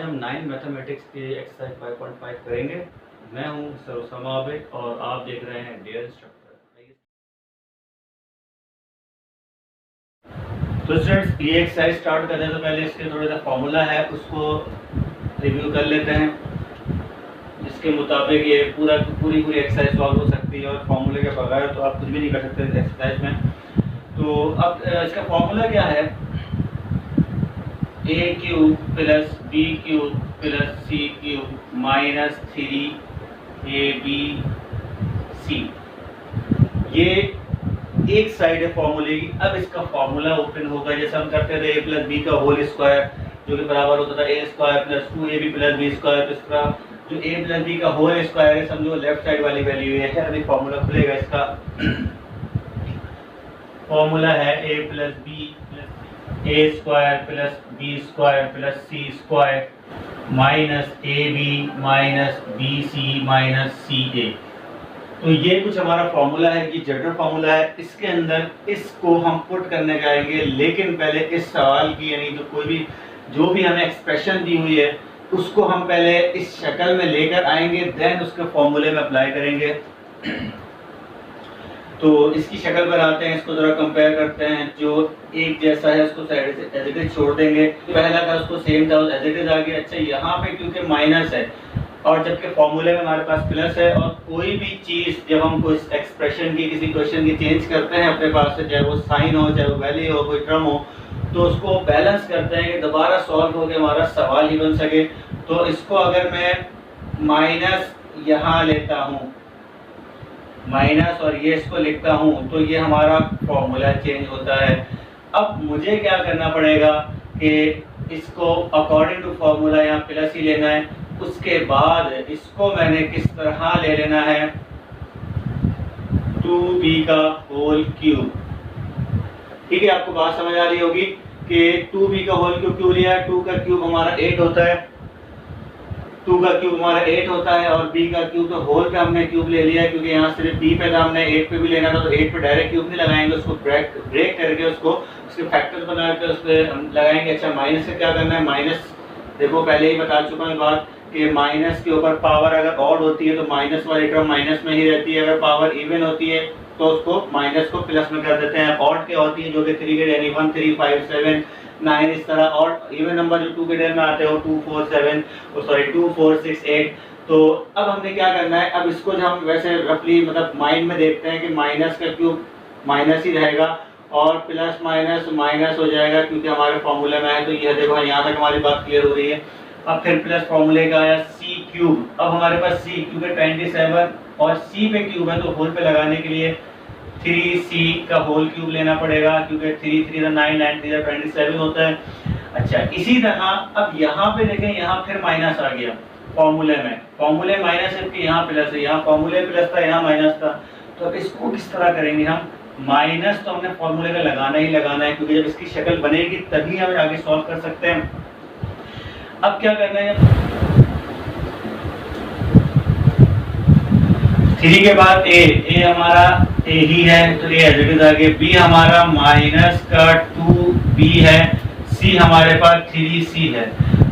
आज हम 9 मैथमेटिक्स के एक्सरसाइज 5.5 करेंगे। मैं हूं सर उसामा आबिद और आप देख रहे हैं डियर इंस्ट्रक्टर। तो स्टूडेंट्स, ये एक्सरसाइज स्टार्ट करने से पहले इसके थोड़ा सा फॉर्मूला है उसको रिव्यू कर लेते हैं, जिसके मुताबिक ये पूरी एक्सरसाइज सॉल्व हो सकती है और फॉर्मूले के बगैर तो आप कुछ भी नहीं कर सकते इस एक्सरसाइज में। तो अब इसका फॉर्मूला क्या है? a cube plus b cube plus c cube minus 3abc। ये एक साइड है फॉर्मूले की। अब इसका फॉर्मूला ओपन होगा जैसे हम करते थे a प्लस बी का होल स्क्वायर, जो कि बराबर होता था a square plus 2ab plus b square. तो इसका जो a प्लस b का होल स्क्वायर है, समझो लेफ्ट साइड वाली वैल्यू है। अभी फॉर्मूला खुलेगा, इसका फॉर्मूला है a plus B plus a square plus b square plus c square minus ab minus bc minus ca। तो ये कुछ हमारा फॉर्मूला है, ये जनरल फॉर्मूला है। इसके अंदर इसको हम पुट करने जाएंगे, लेकिन पहले इस सवाल की यानी जो भी हमें एक्सप्रेशन दी हुई है उसको हम पहले इस शक्ल में लेकर आएंगे, देन उसके फॉर्मूले में अप्लाई करेंगे। तो इसकी शक्ल पर आते हैं, इसको जरा कंपेयर करते हैं। जो एक जैसा है उसको साइड से एज इट इज छोड़ देंगे। पहला था उसको सेम था, एज इट इज आ गया। अच्छा, यहाँ पे क्योंकि माइनस है और जबकि फॉर्मूले में हमारे पास प्लस है, और कोई भी चीज जब हम कोई एक्सप्रेशन की किसी क्वेश्चन की चेंज करते हैं अपने पास से, चाहे वो साइन हो चाहे वो वैल्यू हो कोई टर्म हो, तो उसको बैलेंस करते हैं कि दोबारा सॉल्व हो के हमारा सवाल ही बन सके। तो इसको अगर मैं माइनस यहाँ लेता हूँ माइनस और ये इसको लिखता हूँ, तो ये हमारा फॉर्मूला चेंज होता है। अब मुझे क्या करना पड़ेगा कि इसको अकॉर्डिंग टू फॉर्मूला यहाँ प्लस ही लेना है। उसके बाद इसको मैंने किस तरह ले लेना है, 2b का होल क्यूब। ठीक है, आपको बात समझ आ रही होगी कि 2b का होल क्यूब क्यों लिया है। 2 का क्यूब हमारा 8 होता है, 2 का क्यूब हमारा 8 होता है, और b का क्यूब तो होल पे हमने क्यूब ले लिया है, क्योंकि यहाँ सिर्फ b पे था, हमने 8 पे भी लेना था। तो 8 पे डायरेक्ट क्यूब नहीं लगाएंगे, उसको ब्रेक करके उसके फैक्टर्स बना के उस पर लगाएंगे। अच्छा, माइनस से क्या करना है? माइनस देखो पहले ही बता चुका हूँ बात कि माइनस के ऊपर पावर अगर ऑड होती है तो माइनस वाली टर्म माइनस में ही रहती है, अगर पावर इवन होती है तो उसको माइनस को प्लस में कर देते हैं। ऑड क्या होती है, जो कि 3 के यानी 1 3 5 7 9 इस तरह, और इवन नंबर जो 2 के डेल में आते हो 2 4 7 2 4 6 8। तो अब हमने क्या करना है, अब इसको जो हम वैसे रफली मतलब माइंड में देखते हैं कि माइनस का क्यूब माइनस ही रहेगा और प्लस माइनस माइनस हो जाएगा, क्योंकि हमारे फॉर्मूले में है। तो ये देखो यहाँ तक हमारी बात क्लियर हो रही है। अब फिर प्लस फॉर्मूले का आया c क्यूब। अब हमारे पास c क्यूब है 27 और c पे क्यूब है, तो होल पे लगाने के लिए 3c का होल क्यूब लेना पड़ेगा, क्योंकि 3 3 9 9 3 27 होता है। अच्छा, इसी तरह अब यहाँ पे देखें, यहाँ फिर माइनस आ गया फॉर्मूले माइनस है कि यहाँ प्लस है, यहाँ फॉर्मूले प्लस था यहाँ माइनस था। तो अब इसको किस तरह करेंगे हम? माइनस तो हमने फॉर्मूले का लगाना ही लगाना है, क्योंकि जब इसकी शक्ल बनेगी तभी हम आगे सॉल्व कर सकते हैं। अब क्या करना है, 3 के बाद a हमारा a ही है, तो a एज इट इज आ गया। b हमारा माइनस का 2b है, c हमारे पास 3c है।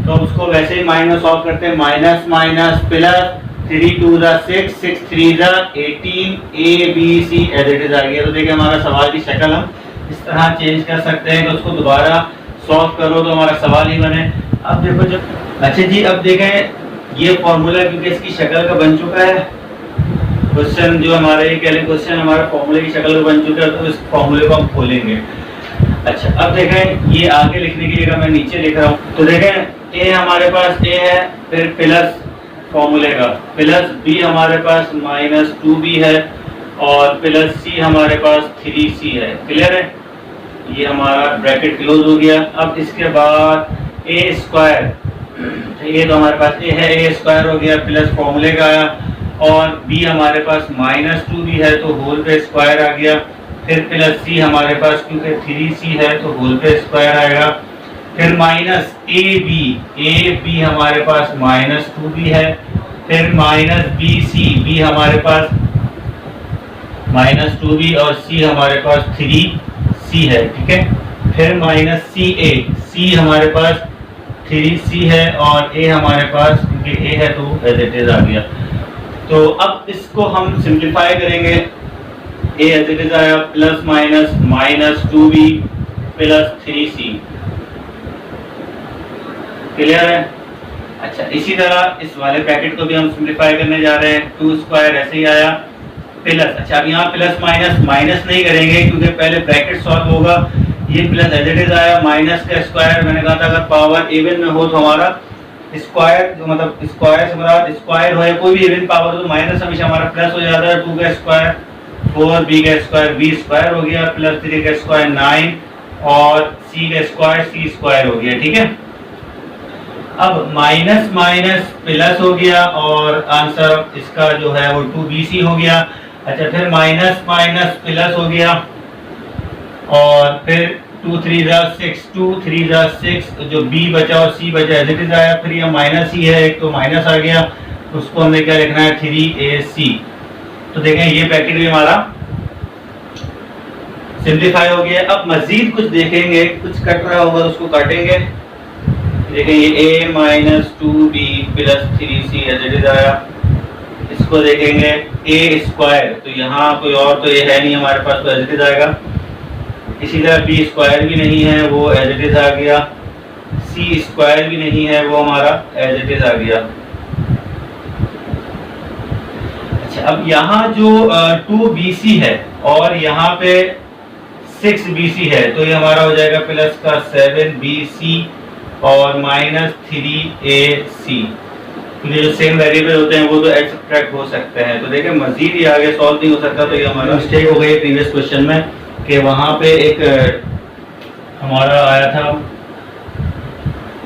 तो उसको वैसे ही माइनस सॉल्व करते हैं, minus minus plus 3 2 6 6 3 18 abc as it is आ गया। तो देखिए हमारा सवाल की शक्ल हम इस तरह चेंज कर सकते हैं कि उसको दोबारा सॉल्व करो तो हमारा सवाल ही बने। अब देखो जब अच्छा जी, अब देखें ये फॉर्मूला क्योंकि इसकी शक्ल का बन चुका है, क्वेश्चन जो हमारे क्वेश्चन हमारा फॉर्मूले की शक्ल का बन चुका है, तो इस फॉर्मूले को हम खोलेंगे। अच्छा, अब देखें ये आगे लिखने की जगह मैं नीचे लिख रहा हूँ। तो देखें a हमारे पास a है, फिर प्लस फॉर्मूले का प्लस b हमारे पास माइनस 2b है, और प्लस c हमारे पास 3c है। क्लियर है? ये हमारा ब्रैकेट क्लोज हो गया। अब इसके बाद a स्क्वायर, ये तो हमारे पास a है, a स्क्वायर हो गया, प्लस फॉर्मूले का आया, और b हमारे पास माइनस 2b है तो होल पे स्क्वायर आ गया। फिर प्लस c हमारे पास क्योंकि 3c है तो होल पे स्क्वायर आएगा। फिर माइनस ab हमारे पास माइनस 2b है। फिर माइनस b हमारे पास माइनस 2b और c हमारे पास 3c है। ठीक है, फिर माइनस c हमारे पास 3c है और a हमारे पास क्योंकि a है तो एज इट इज आ गया। तो अब इसको हम सिंप्लीफाई करेंगे। a एज इट इज आया plus minus minus 2b plus 3c। Clear है? अच्छा, इसी तरह इस वाले ब्रैकेट को भी हम सिंप्लीफाई करने जा रहे हैं। 2 स्क्वायर ऐसे ही आया प्लस, अच्छा अब यहाँ प्लस माइनस माइनस नहीं करेंगे क्योंकि पहले ब्रैकेट सॉल्व होगा। ये प्लस एज इट इज आया, माइनस का स्क्वायर, मैंने कहा था अगर पावर इवन में हो तो हमारा स्क्वायर, मतलब स्क्वायर से मतलब स्क्वायर हो या कोई भी इवन पावर हो तो माइनस हमेशा हमारा प्लस हो जाता है। 2 का स्क्वायर 4, b का स्क्वायर b स्क्वायर हो गया, प्लस 3 का स्क्वायर 9 और c का स्क्वायर c स्क्वायर हो गया। ठीक है, अब माइनस माइनस प्लस हो गया और आंसर इसका जो है वो 2bc हो गया। अच्छा, फिर माइनस माइनस प्लस हो गया और फिर 2 3 जा 6, 2 3 जा 6, जो b बचा और c बचा एज इट इज आया। फिर ये माइनस ही है, एक तो माइनस आ गया, उसको हमें क्या लिखना है 3ac। तो देखें ये ब्रैकेट भी हमारा सिंप्लीफाई हो गया। अब मजीद कुछ देखेंगे, कुछ कट रहा होगा तो उसको काटेंगे। देखें ये a minus 2b plus 3c as it is आया। इसको देखेंगे a स्क्वायर, तो यहाँ कोई और तो ये है नहीं हमारे पास, तो एज इट इज आएगा। इसी तरह b स्क्वायर भी नहीं है, वो एज इट इज आ गया। c स्क्वायर भी नहीं है, वो हमारा एज इट इज आ गया। अच्छा, अब यहाँ जो 2bc है और यहाँ पे 6bc है, तो ये हमारा हो जाएगा प्लस का 7bc और माइनस 3ac। क्योंकि जो सेम वेरिएबल होते हैं वो तो ऐड सब्ट्रैक्ट हो सकते हैं। तो देखिए मजीद ही आगे सॉल्व नहीं हो सकता, तो ये हमारा मिस्टेक हो गई प्रीवियस क्वेश्चन में कि वहाँ पे एक हमारा आया था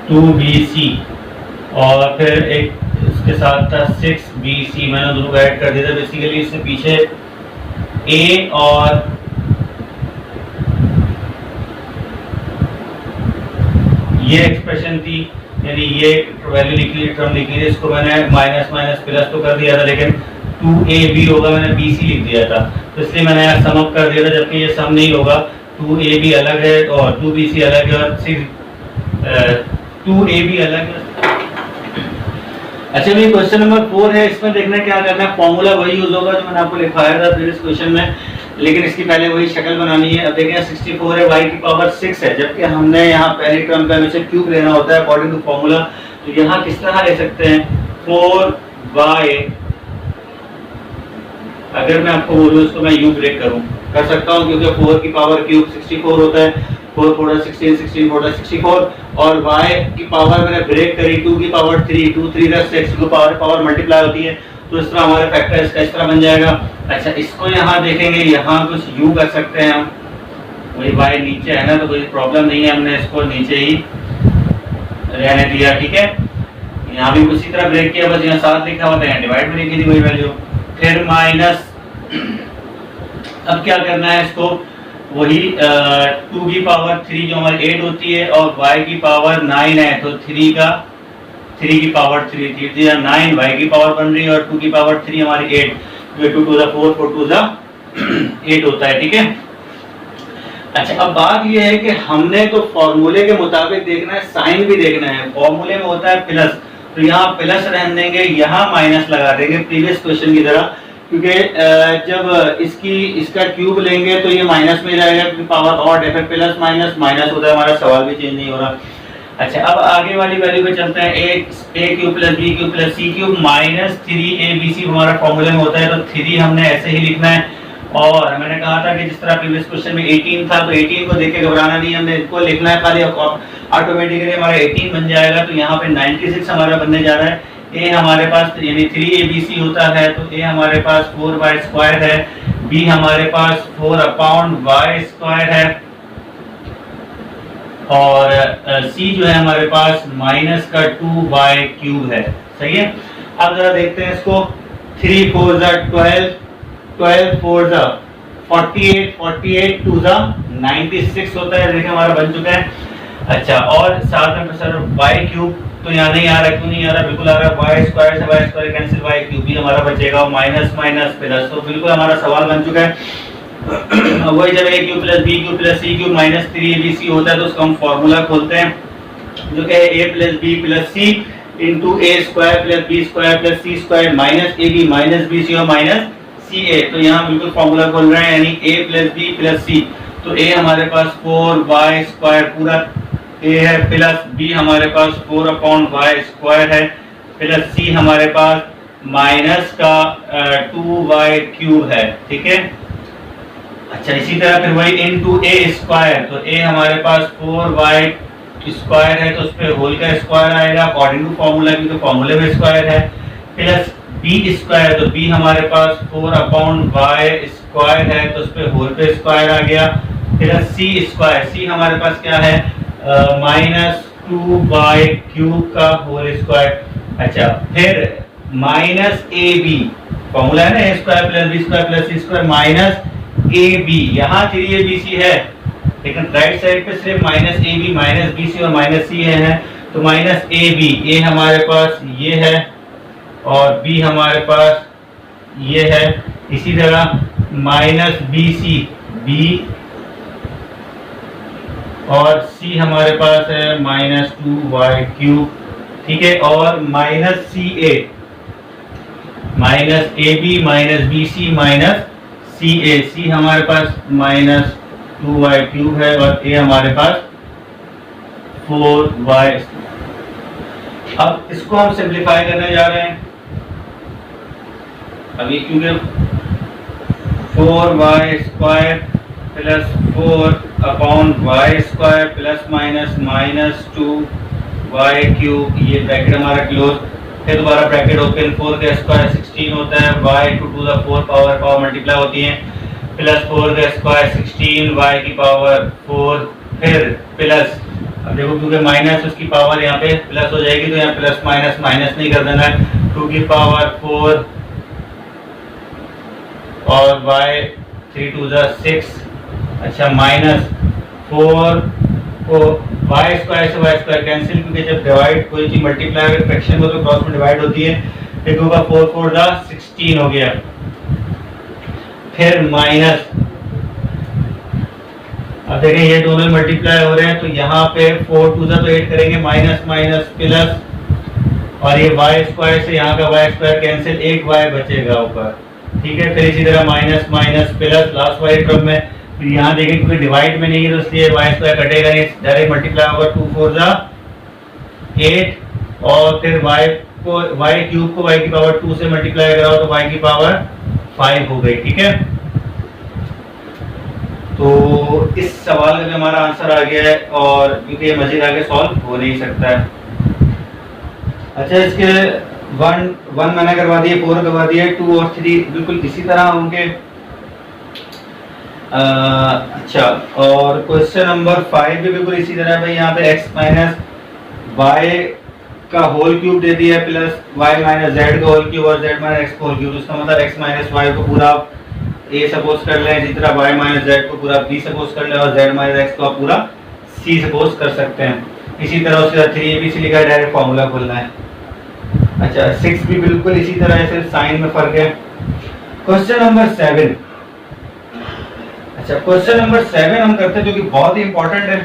2bc और फिर एक उसके साथ था 6bc, मैंने दोनों ऐड कर दिया था। बेसिकली इससे पीछे a और ये एक्सप्रेशन थी, यानी ये वैल्यू लिखी, टर्म लिखी थी, इसको मैंने माइनस माइनस प्लस तो कर दिया था, लेकिन 2ab होगा, मैंने bc लिख दिया था, तो इसलिए मैंने यहाँ सम अप कर दिया था, जबकि ये सम नहीं होगा। 2ab अलग है और 2bc अलग है और 2ab अलग है। अच्छा, भाई क्वेश्चन नंबर 4 है, इसमें देखना क्या करना है, फॉर्मूला वही यूज होगा जो मैंने आपको लिखवाया था प्रीवियस क्वेश्चन में, लेकिन इसकी पहले वही शक्ल बनानी है। अब देखें 64 है, y की पावर 6 है, जबकि हमने यहाँ पहली टर्म का हमेशा क्यूब लेना होता है अकॉर्डिंग टू फॉर्मूला। तो यहाँ किस तरह ले सकते हैं 4y, अगर मैं आपको बोलूँ इसको मैं यू ब्रेक करूँ कर सकता हूँ, क्योंकि 4 की पावर क्यूब 64 होता है, 4 4 16 16 4 64, और y की पावर मैंने ब्रेक करी 2 की पावर 3, 2 3 6 को पावर मल्टीप्लाई होती है, तो इस तरह हमारे फैक्टर इसका इस तरह बन जाएगा। अच्छा, इसको यहाँ देखेंगे, यहाँ कुछ u कर सकते हैं हम, वही y नीचे है ना तो कोई प्रॉब्लम नहीं है, हमने इसको नीचे ही रहने दिया। ठीक है, यहाँ भी उसी तरह ब्रेक किया, बस यहाँ 7 लिखा हुआ था, यहाँ डिवाइड में लिखी थी वही वैल्यू, फिर माइनस। अब क्या करना है इसको, वही 2 की पावर 3 जो हमारी 8 होती है और y की पावर 9 है, तो 3 की पावर 3 थी 9, y की पावर बन रही है और 2 की पावर 3 हमारी 8, 2 2 4 4 2 8 होता है। ठीक है, अच्छा अब बात यह है कि हमने तो फॉर्मूले के मुताबिक देखना है, साइन भी देखना है। फॉर्मूले में होता है प्लस, तो यहाँ प्लस रहने देंगे, यहाँ माइनस लगा देंगे प्रीवियस क्वेश्चन की तरह, क्योंकि जब इसका क्यूब लेंगे तो ये माइनस में जाएगा, क्योंकि पावर ऑड है, फिर प्लस माइनस माइनस होता है, हमारा सवाल भी चेंज नहीं हो रहा। अच्छा, अब आगे वाली वैल्यू पे चलते हैं, a cube plus b cube plus c cube minus 3abc हमारा फॉर्मूले में होता है, तो 3 हमने ऐसे ही लिखना है। और मैंने कहा था कि जिस तरह प्रीवियस क्वेश्चन में 18 था, तो 18 को देख के घबराना नहीं, हमने इसको लिखना है खाली, ऑटोमेटिकली हमारा 18 बन जाएगा। तो यहाँ पे 96 हमारा बनने जा रहा है। a हमारे पास यानी 3abc होता है, तो a हमारे पास 4y स्क्वायर है, b हमारे पास 4/y स्क्वायर है, और c जो है हमारे पास माइनस का 2y क्यूब है। सही है, अब जरा देखते हैं इसको, 3 4 12, 12 4 48, 48 2 96 होता है, देखिए हमारा बन चुका है। अच्छा, और साथ में सर y क्यूब तो यहाँ नहीं आ रहा, क्यों नहीं आ रहा, बिल्कुल आ रहा है, y स्क्वायर से y square cancel, y cube भी हमारा बचेगा, माइनस माइनस प्लस, तो बिल्कुल हमारा सवाल बन चुका है। वही जब a cube plus b cube plus c cube minus 3abc होता है, तो उसका हम फॉर्मूला खोलते हैं। जो क्या है a plus B plus C into A square plus B square plus C square minus A B minus B C और माइनस सी ए। तो यहाँ बिल्कुल फॉर्मूला खोल रहे हैं, यानी a प्लस बी प्लस सी। तो a हमारे पास 4y स्क्वायर पूरा a है, प्लस b हमारे पास 4/y स्क्वायर है, प्लस c हमारे पास माइनस का 2y क्यूब है। ठीक है, अच्छा इसी तरह फिर वही इनटू a स्क्वायर, तो a हमारे पास 4y स्क्वायर है तो उस पे होल का स्क्वायर आएगा अकॉर्डिंग टू फॉर्मूला, क्योंकि फॉर्मूले में स्क्वायर है, प्लस b स्क्वायर, तो b हमारे पास 4/y स्क्वायर है तो उस पे होल पे स्क्वायर आ गया, प्लस c स्क्वायर, c हमारे पास क्या है माइनस 2y क्यूब का होल स्क्वायर। अच्छा फिर माइनस ए बी, फॉर्मूला है ना a square plus B square plus C square minus A B, यहाँ 3abc है लेकिन राइट साइड पे सिर्फ minus A B minus B C और माइनस सी है, तो माइनस ए बी, ए हमारे पास ये है और बी हमारे पास ये है, इसी तरह माइनस बी सी, बी और सी हमारे पास है माइनस 2y क्यूब। ठीक है, और minus C A, minus A B minus B C minus C A, C हमारे पास माइनस 2y क्यूब है और a हमारे पास 4y। अब इसको हम सिंप्लीफाई करने जा रहे हैं। अभी क्योंकि 4y square plus 4/y square plus minus minus 2y cube, ये ब्रैकेट हमारा क्लोज, फिर दोबारा ब्रैकेट ओपन, 4 का स्क्वायर 16 होता है, y to the 4 power multiply होती है, प्लस 4 का स्क्वायर 16 y की पावर 4, फिर प्लस, अब देखो क्योंकि माइनस उसकी पावर यहाँ पे प्लस हो जाएगी तो यहाँ प्लस माइनस माइनस नहीं कर देना है, 2 की पावर 4 और y 3 टू द 6, अच्छा माइनस 4 को y स्क्वायर से y स्क्वायर कैंसिल, क्योंकि जब डिवाइड कोई चीज मल्टीप्लाई अगर फ्रैक्शन हो तो क्रॉस में डिवाइड होती है, फिर होगा 4 4 द 16 हो गया, फिर माइनस, अब देखें ये दोनों मल्टीप्लाई हो रहे हैं तो यहाँ पे 4 टू द तो 8 करेंगे, माइनस माइनस प्लस, और ये y स्क्वायर से यहाँ का y स्क्वायर कैंसिल, एक y बचेगा ऊपर। ठीक है, फिर इसी तरह माइनस माइनस प्लस लास्ट वाले टर्म में, फिर यहाँ देखें क्योंकि डिवाइड में नहीं है तो इसलिए y स्क्वायर कटेगा नहीं, डायरेक्ट मल्टीप्लाई होगा 2 4 द 8, और फिर y को y क्यूब को y की पावर 2 से मल्टीप्लाई कराओ तो y की पावर 5 हो गई। ठीक है, तो इस सवाल का भी हमारा आंसर आ गया है, और क्योंकि ये मजीद आगे सॉल्व हो नहीं सकता है। अच्छा इसके 1 मैंने करवा दिए, 4 करवा दिए, 2 और 3 बिल्कुल इसी तरह होंगे। अच्छा, और क्वेश्चन नंबर 5 भी बिल्कुल इसी तरह, भाई यहाँ पे x माइनस वाई का होल क्यूब दे दिया है प्लस y माइनस जेड का होल क्यूब और z माइनस x का होल क्यूब, इसका मतलब x माइनस वाई को पूरा a सपोज कर लें, इसी तरह y माइनस जेड को पूरा b सपोज कर लें और z माइनस x को पूरा c सपोज कर सकते हैं। इसी तरह उसके साथ 3abc लिखा है, डायरेक्ट फॉर्मूला खोलना है। अच्छा 6 भी बिल्कुल इसी तरह है, सिर्फ साइन में फर्क है। क्वेश्चन नंबर 7, अच्छा क्वेश्चन नंबर 7 हम करते हैं जो कि बहुत ही इंपॉर्टेंट है।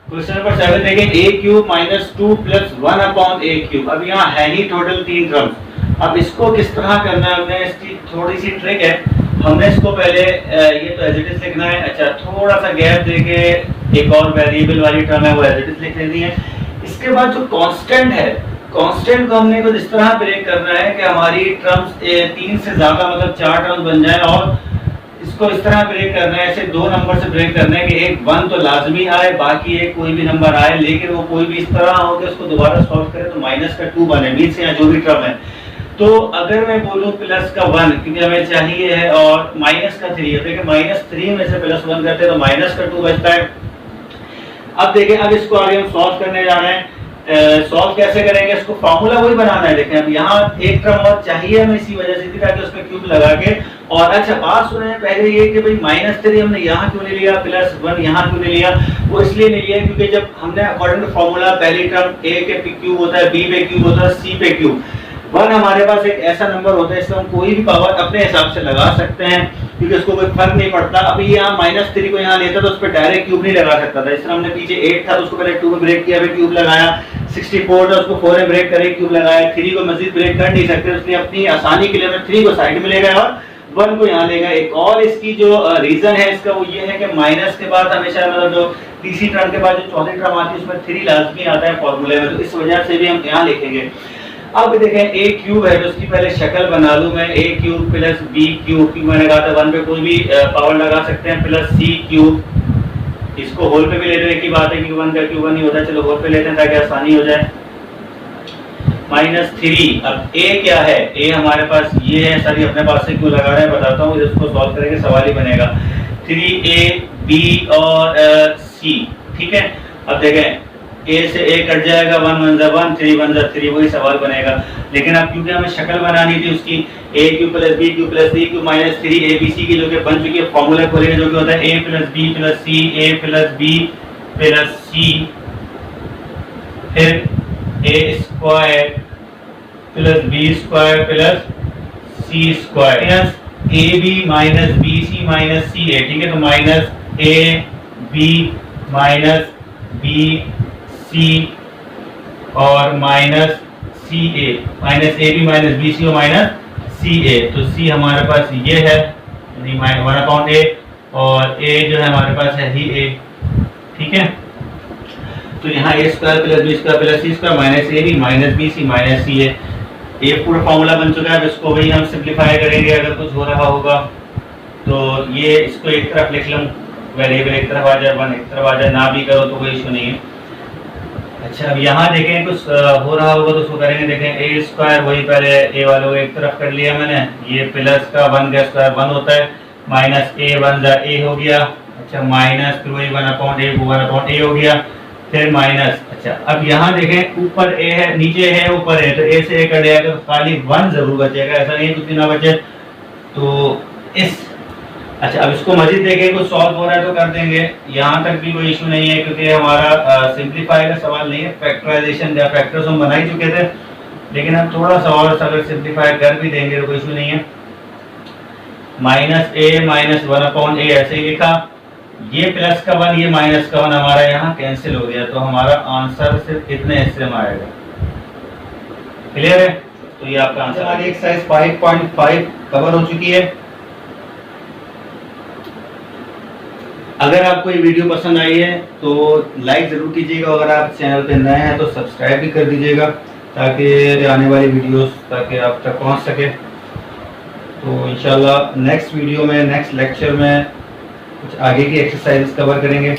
क्वेश्चन नंबर 7 देखें, a cube minus 2 plus 1 upon a cube. अब यहाँ है ही टोटल 3 टर्म्स, अब इसको किस तरह करना है, हमने इसकी थोड़ी सी ट्रिक है। हमने इसको पहले ये तो एज इट इज लिखना है, अच्छा थोड़ा सा गैप देके एक और वेरिएबल वाली टर्म है वो एज इट इज लिख लेनी है। इसके बाद जो कांस्टेंट है, कांस्टेंट को हमने कुछ इस तरह ब्रेक करना है कि हमारी टर्म्स 3 से ज्यादा मतलब 4 टर्म्स बन जाए, और इसको इस तरह ब्रेक करना है, ऐसे 2 नंबर से ब्रेक करना है कि एक 1 तो लाजमी आए, बाकी एक कोई भी नंबर आए, लेकिन वो कोई भी इस तरह हो कि उसको दोबारा सॉल्व करें तो माइनस का 2 बने, बीच से यहाँ जो भी टर्म है। तो अगर मैं बोलूं प्लस का 1 क्योंकि हमें चाहिए है, और माइनस का 3 है, देखिए माइनस 3 में से प्लस 1 करते हैं तो माइनस का 2 बचता है। अब देखें, अब इसको आगे हम सॉल्व करने जा रहे हैं। सॉल्व कैसे करेंगे, इसको फार्मूला वही बनाना है। देखें अब यहाँ एक टर्म और चाहिए हमें इसी वजह से, ताकि उसमें क्यूब लगा के, और अच्छा बात सुने पहले ये कि भाई माइनस 3 हमने यहाँ क्यों नहीं लिया, प्लस 1 यहाँ क्यों नहीं लिया, वो इसलिए नहीं लिया क्योंकि जब हमने अकॉर्डिंग टू फार्मूला पहली टर्म a के क्यूब होता है, b पे क्यूब होता है, c पे क्यूब, 1 हमारे पास एक ऐसा नंबर होता है इसमें हम कोई भी पावर अपने हिसाब से लगा सकते हैं, क्योंकि उसको कोई फर्क नहीं पड़ता। अभी यहाँ -3 को यहाँ लेता तो उस पर डायरेक्ट क्यूब नहीं लगा सकता था। इस तरह हमने पीछे 8 था तो उसको पहले 2 में ब्रेक किया, फिर क्यूब लगाया। 64 था उसको 4 में ब्रेक करे, क्यूब लगाया। 3 को मजीद ब्रेक कर नहीं सकते, इसलिए अपनी आसानी के लिए हमने 3 को साइड में ले गए और 1 को यहाँ ले गए। एक और इसकी जो रीजन है इसका वो ये है कि माइनस के बाद हमेशा मतलब जो तीसरी टर्म के बाद जो चौथी टर्म आती है उसमें 3 लाजमी आता है फॉर्मूले में, तो इस वजह से भी हम यहाँ लिखेंगे। अब देखें ए क्यूब है तो उसकी पहले शक्ल बना लूं मैं। ए क्यूब प्लस बी क्यूब, क्योंकि मैंने कहा था 1 पे कोई भी पावर लगा सकते हैं, प्लस सी क्यूब। इसको होल पे भी ले लो, एक ही बात है कि 1 का क्यूब 1 नहीं होता, चलो होल पे लेते हैं ताकि आसानी हो जाए। -3। अब ए क्या है, ए हमारे पास ये है, सर ये अपने पास से क्यों लगा रहे हैं बताता हूँ, इसको सॉल्व करेंगे सवाल ही बनेगा। 3a b और c, ठीक है। अब देखें a से a कट जाएगा, 1 1 जा 1, 3 1 जा 3, वही सवाल बनेगा। लेकिन अब क्योंकि हमें शक्ल बनानी थी उसकी, a cube plus b cube plus c cube -3 abc की जो कि बन चुकी है, फॉर्मूला खोलेंगे जो कि होता है a plus b plus c, a plus b plus c, फिर a square plus b square plus c square A B minus B C minus C A, ठीक है। तो minus A B minus B C और minus C A, minus A B minus B C और minus C ए। तो सी हमारे पास ये है यानी -1/a और a जो है हमारे पास है ही a, ठीक है। तो यहाँ a square plus B square plus C square minus A B minus B C minus C A, ये पूरा फॉर्मूला बन चुका है। अब इसको भी हम सिंप्लीफाई करेंगे अगर कुछ हो रहा होगा तो। ये इसको एक तरफ लिख लूँ, वेरिएबल एक तरफ आ जाए, 1 एक तरफ आ जाए, ना भी करो तो कोई इशू नहीं है। अच्छा अब यहाँ देखें कुछ हो रहा होगा तो उसको करेंगे। देखें ए स्क्वायर वही पहले ए वालों को एक तरफ कर लिया मैंने, ये प्लस का 1 का स्क्वायर 1 होता है, माइनस ए 1 जा ए हो गया। अच्छा माइनस फिर वही 1/a 1/a हो गया, फिर माइनस। अच्छा अब यहाँ देखें ऊपर a है नीचे है ऊपर है, तो a से a कट जाएगा तो खाली 1 जरूर बचेगा, ऐसा नहीं कुछ भी ना बचे। तो इस अच्छा अब इसको मजीद देखें कुछ सॉल्व हो रहा है तो कर देंगे, यहाँ तक भी कोई इशू नहीं है क्योंकि हमारा सिंप्लीफाई का सवाल नहीं है, फैक्टराइजेशन या फैक्टर्स हम बना ही चुके थे। लेकिन हम थोड़ा सा और अगर सिंप्लीफाई कर भी देंगे तो कोई इशू नहीं है। -a माइनस 1/a ऐसे ही लिखा, ये प्लस का 1 ये माइनस का 1 हमारा यहाँ कैंसिल हो गया, तो हमारा आंसर सिर्फ इतने हिस्से में आएगा। क्लियर है? तो ये आपका आंसर। हमारी एक्सरसाइज 5.5 कवर हो चुकी है। अगर आपको ये वीडियो पसंद आई है तो लाइक जरूर कीजिएगा, अगर आप चैनल पे नए हैं तो सब्सक्राइब भी कर दीजिएगा ताकि आने वाली वीडियोस ताकि आप तक पहुंच सके। तो इंशाल्लाह नेक्स्ट वीडियो में नेक्स्ट लेक्चर में कुछ आगे की एक्सरसाइज कवर करेंगे।